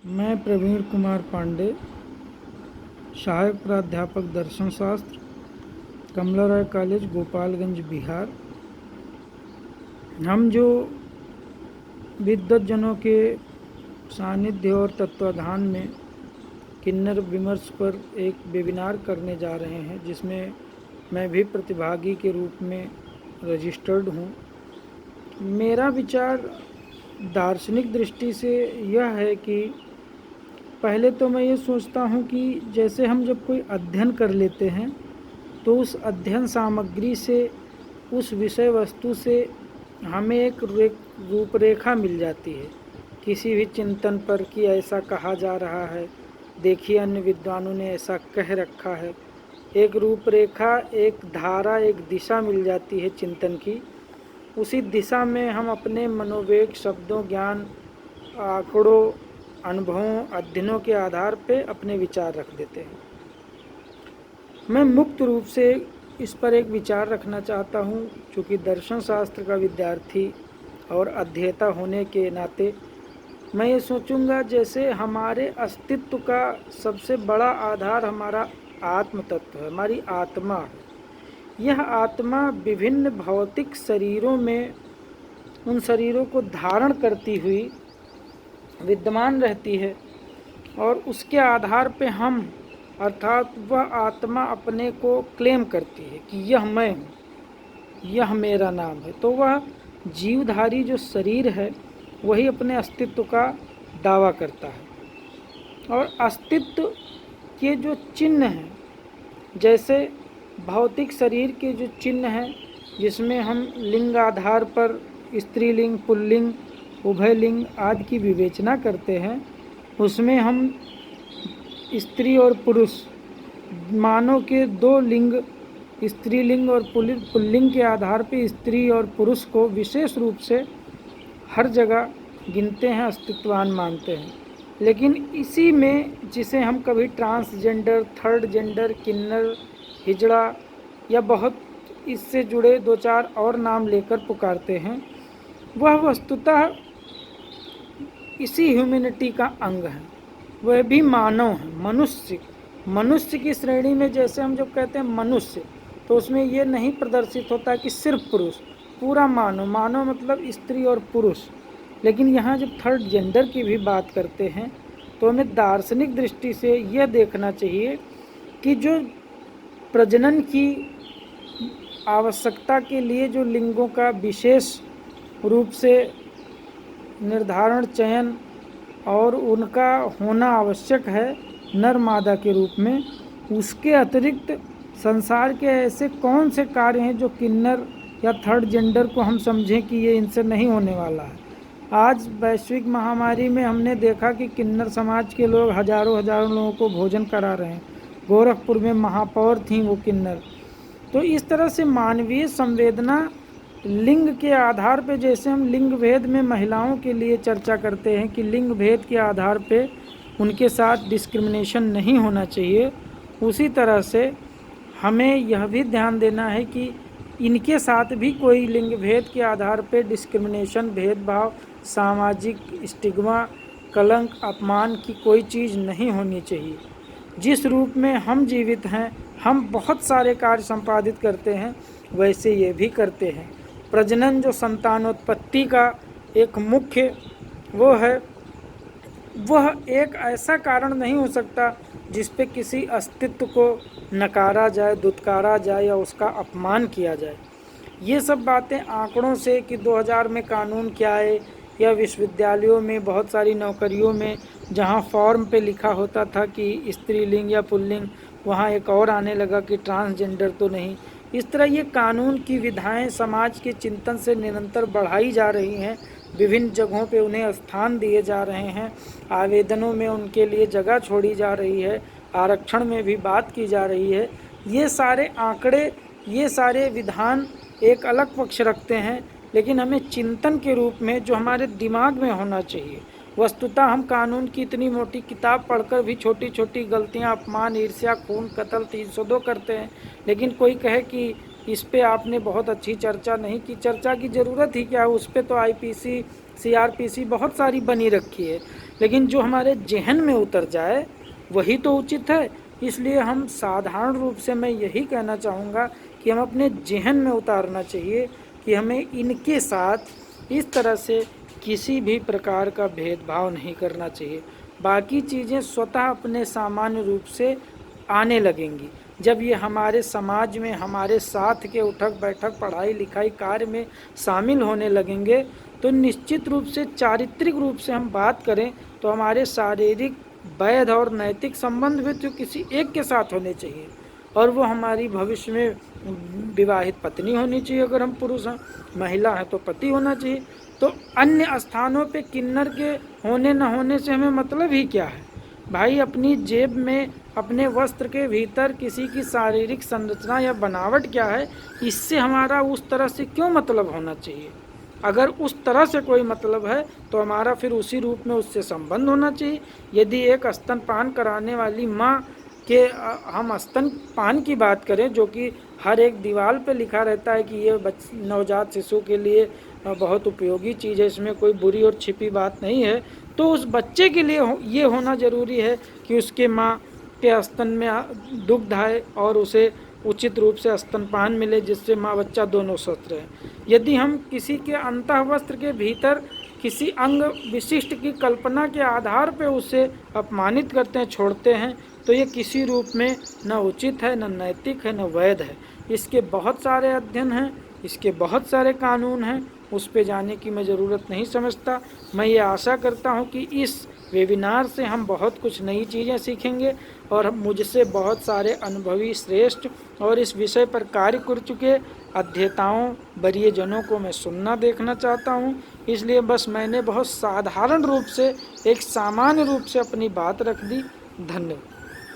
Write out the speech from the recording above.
मैं प्रवीण कुमार पांडे, सहायक प्राध्यापक दर्शन शास्त्र, कमला राय कॉलेज, गोपालगंज, बिहार। हम जो विद्वज्जनों के सानिध्य और तत्वाधान में किन्नर विमर्श पर एक वेबिनार करने जा रहे हैं, जिसमें मैं भी प्रतिभागी के रूप में रजिस्टर्ड हूँ। मेरा विचार दार्शनिक दृष्टि से यह है कि पहले तो मैं ये सोचता हूँ कि जैसे हम जब कोई अध्ययन कर लेते हैं तो उस अध्ययन सामग्री से, उस विषय वस्तु से हमें एक रूपरेखा मिल जाती है किसी भी चिंतन पर कि ऐसा कहा जा रहा है, देखिए अन्य विद्वानों ने ऐसा कह रखा है। एक रूपरेखा, एक धारा, एक दिशा मिल जाती है चिंतन की। उसी दिशा में हम अपने मनोवेग, शब्दों, ज्ञान, आंकड़ों, अनुभवों, अध्ययनों के आधार पे अपने विचार रख देते हैं। मैं मुक्त रूप से इस पर एक विचार रखना चाहता हूँ, क्योंकि दर्शन शास्त्र का विद्यार्थी और अध्येता होने के नाते मैं ये सोचूंगा, जैसे हमारे अस्तित्व का सबसे बड़ा आधार हमारा आत्म तत्व है, हमारी आत्मा है। यह आत्मा विभिन्न भौतिक शरीरों में, उन शरीरों को धारण करती हुई विद्यमान रहती है, और उसके आधार पे हम, अर्थात वह आत्मा अपने को क्लेम करती है कि यह मैं हूँ, यह मेरा नाम है। तो वह जीवधारी जो शरीर है वही अपने अस्तित्व का दावा करता है। और अस्तित्व के जो चिन्ह हैं, जैसे भौतिक शरीर के जो चिन्ह हैं, जिसमें हम लिंग आधार पर स्त्रीलिंग, पुल्लिंग, उभयलिंग आदि की विवेचना करते हैं, उसमें हम स्त्री और पुरुष, मानव के दो लिंग, स्त्रीलिंग और पुल्लिंग के आधार पर स्त्री और पुरुष को विशेष रूप से हर जगह गिनते हैं, अस्तित्वान मानते हैं। लेकिन इसी में, जिसे हम कभी ट्रांसजेंडर, थर्ड जेंडर, किन्नर, हिजड़ा या बहुत इससे जुड़े दो चार और नाम लेकर पुकारते हैं, वह वस्तुतः इसी ह्यूमैनिटी का अंग है। वह भी मानव है, मनुष्य। मनुष्य की श्रेणी में जैसे हम जब कहते हैं मनुष्य, तो उसमें ये नहीं प्रदर्शित होता कि सिर्फ पुरुष, पूरा मानव। मानव मतलब स्त्री और पुरुष। लेकिन यहाँ जब थर्ड जेंडर की भी बात करते हैं तो हमें दार्शनिक दृष्टि से यह देखना चाहिए कि जो प्रजनन की आवश्यकता के लिए जो लिंगों का विशेष रूप से निर्धारण, चयन और उनका होना आवश्यक है नर मादा के रूप में, उसके अतिरिक्त संसार के ऐसे कौन से कार्य हैं जो किन्नर या थर्ड जेंडर को हम समझें कि ये इनसे नहीं होने वाला है। आज वैश्विक महामारी में हमने देखा कि किन्नर समाज के लोग हजारों लोगों को भोजन करा रहे हैं। गोरखपुर में महापौर थीं वो किन्नर। तो इस तरह से मानवीय संवेदना लिंग के आधार पे, जैसे हम लिंग भेद में महिलाओं के लिए चर्चा करते हैं कि लिंग भेद के आधार पे उनके साथ डिस्क्रिमिनेशन नहीं होना चाहिए, उसी तरह से हमें यह भी ध्यान देना है कि इनके साथ भी कोई लिंग भेद के आधार पे डिस्क्रिमिनेशन, भेदभाव, सामाजिक स्टिग्मा, कलंक, अपमान की कोई चीज़ नहीं होनी चाहिए। जिस रूप में हम जीवित हैं, हम बहुत सारे कार्य संपादित करते हैं, वैसे ये भी करते हैं। प्रजनन जो संतानोत्पत्ति का एक मुख्य वो है, वह एक ऐसा कारण नहीं हो सकता जिस पे किसी अस्तित्व को नकारा जाए, दुत्कारा जाए या उसका अपमान किया जाए। ये सब बातें आंकड़ों से कि 2000 में कानून क्या है, या विश्वविद्यालयों में बहुत सारी नौकरियों में जहाँ फॉर्म पे लिखा होता था कि स्त्रीलिंग या पुल्लिंग, वहाँ एक और आने लगा कि ट्रांसजेंडर तो नहीं। इस तरह ये कानून की विधाएं समाज के चिंतन से निरंतर बढ़ाई जा रही हैं, विभिन्न जगहों पे उन्हें स्थान दिए जा रहे हैं, आवेदनों में उनके लिए जगह छोड़ी जा रही है, आरक्षण में भी बात की जा रही है। ये सारे आंकड़े, ये सारे विधान एक अलग पक्ष रखते हैं, लेकिन हमें चिंतन के रूप में जो हमारे दिमाग में होना चाहिए। वस्तुतः हम कानून की इतनी मोटी किताब पढ़कर भी छोटी छोटी गलतियां, अपमान, ईर्ष्या, खून, कत्ल 302 करते हैं। लेकिन कोई कहे कि इस पे आपने बहुत अच्छी चर्चा नहीं की, चर्चा की ज़रूरत ही क्या है? उस पे तो आईपीसी सीआरपीसी बहुत सारी बनी रखी है, लेकिन जो हमारे ज़हन में उतर जाए वही तो उचित है। इसलिए हम साधारण रूप से मैं यही कहना चाहूँगा कि हम अपने ज़हन में उतारना चाहिए कि हमें इनके साथ इस तरह से किसी भी प्रकार का भेदभाव नहीं करना चाहिए। बाकी चीज़ें स्वतः अपने सामान्य रूप से आने लगेंगी। जब ये हमारे समाज में हमारे साथ के उठक बैठक पढ़ाई लिखाई कार्य में शामिल होने लगेंगे तो निश्चित रूप से चारित्रिक रूप से हम बात करें तो हमारे शारीरिक वैध और नैतिक संबंध भी तो किसी एक के साथ होने चाहिए, और वो हमारी भविष्य में विवाहित पत्नी होनी चाहिए। अगर हम पुरुष हैं, महिला है तो पति होना चाहिए। तो अन्य स्थानों पे किन्नर के होने न होने से हमें मतलब ही क्या है भाई। अपनी जेब में अपने वस्त्र के भीतर किसी की शारीरिक संरचना या बनावट क्या है, इससे हमारा उस तरह से क्यों मतलब होना चाहिए। अगर उस तरह से कोई मतलब है तो हमारा फिर उसी रूप में उससे संबंध होना चाहिए। यदि एक स्तनपान कराने वाली माँ के हम स्तनपान की बात करें, जो कि हर एक दीवार पे लिखा रहता है कि ये नवजात शिशु के लिए बहुत उपयोगी चीज़ है, इसमें कोई बुरी और छिपी बात नहीं है, तो उस बच्चे के लिए ये होना ज़रूरी है कि उसके माँ के स्तन में दुग्ध आए और उसे उचित रूप से स्तनपान मिले, जिससे माँ बच्चा दोनों स्वस्थ रहे। यदि हम किसी के अंतःवस्त्र के भीतर किसी अंग विशिष्ट की कल्पना के आधार पर उसे अपमानित करते हैं, छोड़ते हैं, तो ये किसी रूप में न उचित है, न नैतिक है, न वैध है। इसके बहुत सारे अध्ययन हैं, इसके बहुत सारे कानून हैं, उस पे जाने की मैं ज़रूरत नहीं समझता। मैं ये आशा करता हूँ कि इस वेबिनार से हम बहुत कुछ नई चीज़ें सीखेंगे, और मुझसे बहुत सारे अनुभवी श्रेष्ठ और इस विषय पर कार्य कर चुके अध्येताओं वरीय जनों को मैं सुनना देखना चाहता हूँ। इसलिए बस मैंने बहुत साधारण रूप से एक सामान्य रूप से अपनी बात रख दी। धन्यवाद।